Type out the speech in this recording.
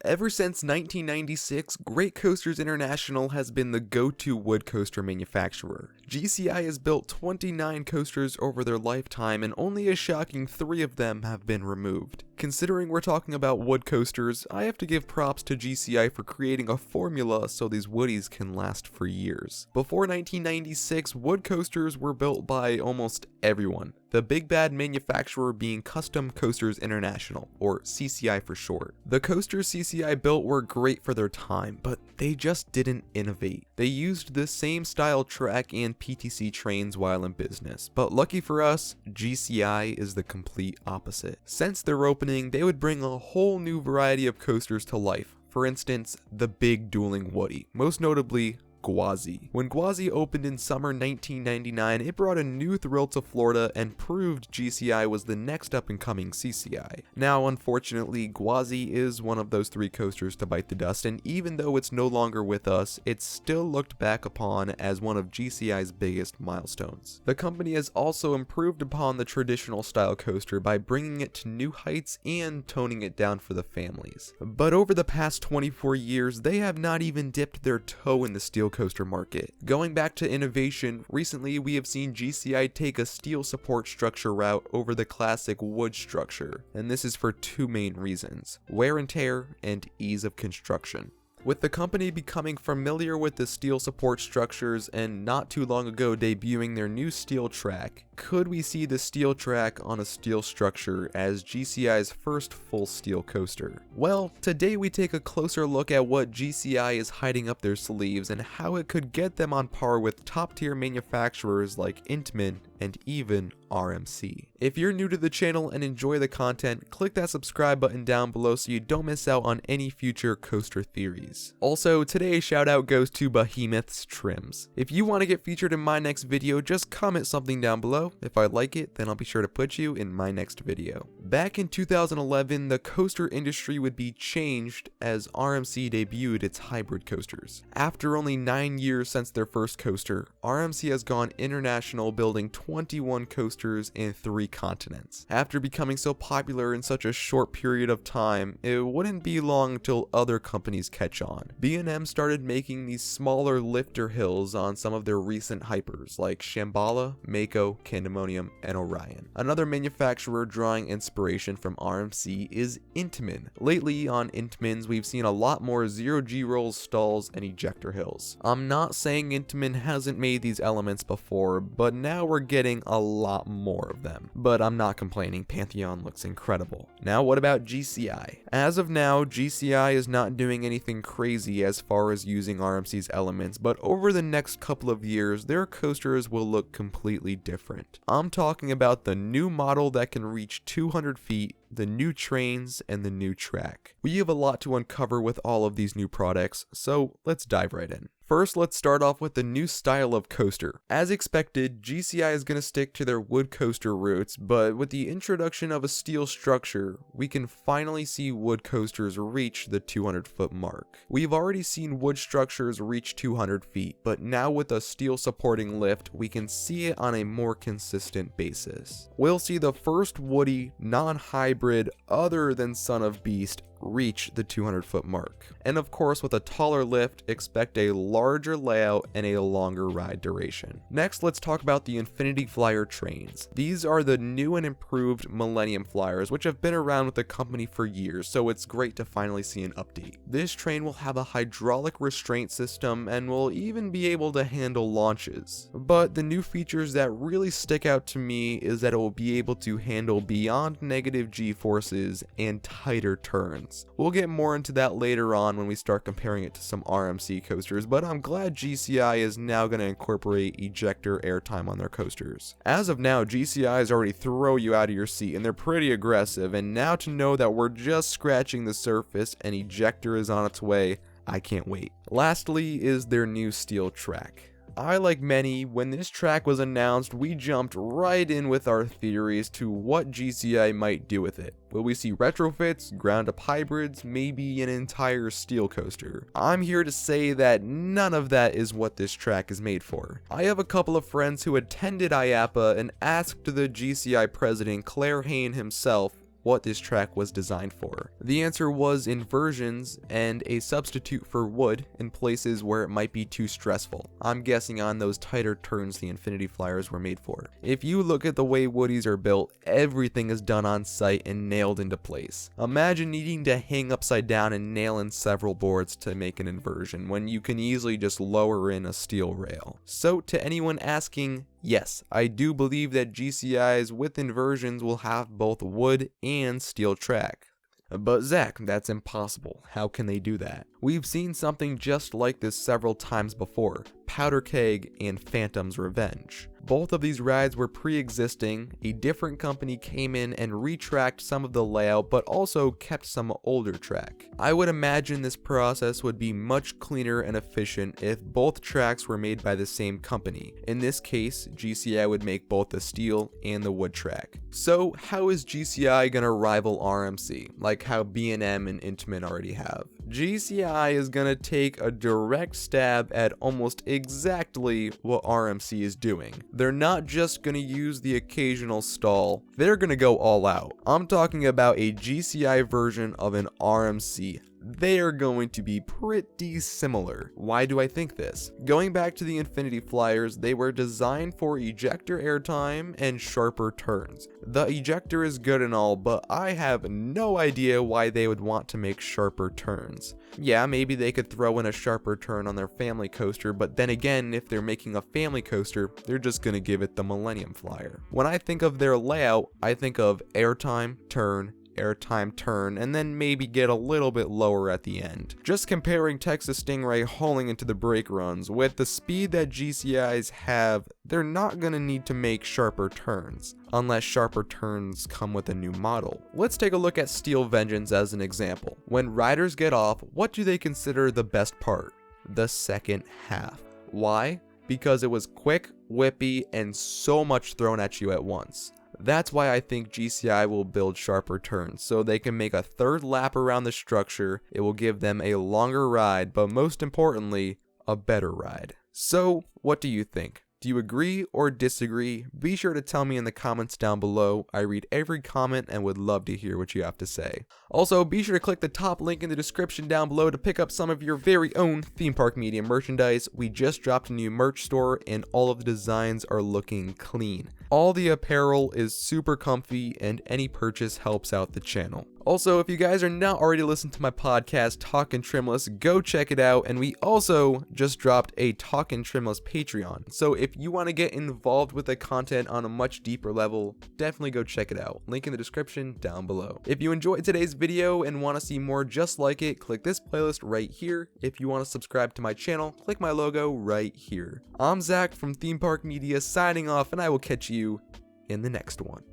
Ever since 1996, Great Coasters International has been the go-to wood coaster manufacturer. GCI has built 29 coasters over their lifetime, and only a shocking 3 of them have been removed. Considering we're talking about wood coasters, I have to give props to GCI for creating a formula so these woodies can last for years. Before 1996, wood coasters were built by almost everyone, the big bad manufacturer being Custom Coasters International, or CCI for short. The coasters CCI built were great for their time, but they just didn't innovate. They used the same style track and PTC trains while in business, but lucky for us, GCI is the complete opposite. Since their opening, they would bring a whole new variety of coasters to life. For instance, the big dueling woodie, most notably Gwazi. When Gwazi opened in summer 1999, it brought a new thrill to Florida and proved GCI was the next up and coming CCI. Now, unfortunately, Gwazi is one of those 3 coasters to bite the dust, and even though it's no longer with us, it's still looked back upon as one of GCI's biggest milestones. The company has also improved upon the traditional style coaster by bringing it to new heights and toning it down for the families. But over the past 24 years, they have not even dipped their toe in the steel coaster market. Going back to innovation, recently we have seen GCI take a steel support structure route over the classic wood structure, and this is for 2 main reasons: wear and tear and ease of construction. With the company becoming familiar with the steel support structures and not too long ago debuting their new steel track, could we see the steel track on a steel structure as GCI's first full steel coaster? Well, today we take a closer look at what GCI is hiding up their sleeves and how it could get them on par with top tier manufacturers like Intamin and even RMC. If you're new to the channel and enjoy the content, click that subscribe button down below so you don't miss out on any future coaster theories. Also, today's shout out goes to Behemoth's Trims. If you want to get featured in my next video, just comment something down below. If I like it, then I'll be sure to put you in my next video. Back in 2011, the coaster industry would be changed as RMC debuted its hybrid coasters. After only 9 years since their first coaster, RMC has gone international, building 21 coasters in 3 continents. After becoming so popular in such a short period of time, it wouldn't be long till other companies catch on. B&M started making these smaller lifter hills on some of their recent hypers like Shambala, Mako, Candymonium, and Orion. Another manufacturer drawing inspiration from RMC is Intamin. Lately on Intamins, we've seen a lot more 0G rolls, stalls, and ejector hills. I'm not saying Intamin hasn't made these elements before, but now we're getting a lot more of them. But I'm not complaining, Pantheon looks incredible. Now what about GCI? As of now, GCI is not doing anything crazy as far as using RMC's elements, but over the next couple of years, their coasters will look completely different. I'm talking about the new model that can reach 200 feet, the new trains, and the new track. We have a lot to uncover with all of these new products, so let's dive right in. First, let's start off with the new style of coaster. As expected, GCI is going to stick to their wood coaster roots, but with the introduction of a steel structure, we can finally see wood coasters reach the 200-foot mark. We've already seen wood structures reach 200 feet, but now with a steel supporting lift, we can see it on a more consistent basis. We'll see the first woodie, non-hybrid, other than Son of Beast, reach the 200-foot mark. And of course, with a taller lift, expect a larger layout and a longer ride duration. Next, let's talk about the Infinity Flyer trains. These are the new and improved Millennium Flyers, which have been around with the company for years, so it's great to finally see an update. This train will have a hydraulic restraint system and will even be able to handle launches. But the new features that really stick out to me is that it will be able to handle beyond negative G-forces and tighter turns. We'll get more into that later on when we start comparing it to some RMC coasters, but I'm glad GCI is now going to incorporate ejector airtime on their coasters. As of now, GCIs already throw you out of your seat and they're pretty aggressive, and now to know that we're just scratching the surface and ejector is on its way, I can't wait. Lastly is their new steel track. I, like many, when this track was announced, we jumped right in with our theories to what GCI might do with it. Will we see retrofits, ground-up hybrids, maybe an entire steel coaster? I'm here to say that none of that is what this track is made for. I have a couple of friends who attended IAAPA and asked the GCI president, Claire Hain himself, what this track was designed for. The answer was inversions and a substitute for wood in places where it might be too stressful. I'm guessing on those tighter turns the Infinity Flyers were made for. If you look at the way woodies are built, everything is done on site and nailed into place. Imagine needing to hang upside down and nail in several boards to make an inversion when you can easily just lower in a steel rail. So to anyone asking, yes, I do believe that GCIs with inversions will have both wood and steel track. But Zach, that's impossible. How can they do that? We've seen something just like this several times before, Powder Keg and Phantom's Revenge. Both of these rides were pre-existing. A different company came in and retracked some of the layout, but also kept some older track. I would imagine this process would be much cleaner and efficient if both tracks were made by the same company. In this case, GCI would make both the steel and the wood track. So how is GCI gonna rival RMC, like how B&M and Intamin already have? GCI is gonna take a direct stab at almost exactly what RMC is doing. They're not just gonna use the occasional stall, they're gonna go all out. I'm talking about a GCI version of an RMC. They are going to be pretty similar. Why do I think this? Going back to the Infinity Flyers, they were designed for ejector airtime and sharper turns. The ejector is good and all, but I have no idea why they would want to make sharper turns. Yeah, maybe they could throw in a sharper turn on their family coaster, but then again, if they're making a family coaster, they're just gonna give it the Millennium Flyer. When I think of their layout, I think of airtime, airtime turn, and then maybe get a little bit lower at the end. Just comparing Texas Stingray hauling into the brake runs, with the speed that GCIs have, they're not gonna need to make sharper turns, unless sharper turns come with a new model. Let's take a look at Steel Vengeance as an example. When riders get off, what do they consider the best part? The second half. Why? Because it was quick, whippy, and so much thrown at you at once. That's why I think GCI will build sharper turns, so they can make a third lap around the structure. It will give them a longer ride, but most importantly, a better ride. So, what do you think? Do you agree or disagree? Be sure to tell me in the comments down below. I read every comment and would love to hear what you have to say. Also, be sure to click the top link in the description down below to pick up some of your very own theme park media merchandise. We just dropped a new merch store and all of the designs are looking clean. All the apparel is super comfy and any purchase helps out the channel. Also, if you guys are not already listening to my podcast, Talkin' Trimless, go check it out. And we also just dropped a Talkin' Trimless Patreon. So if you want to get involved with the content on a much deeper level, definitely go check it out. Link in the description down below. If you enjoyed today's video and want to see more just like it, click this playlist right here. If you want to subscribe to my channel, click my logo right here. I'm Zach from Theme Park Media signing off, and I will catch you in the next one.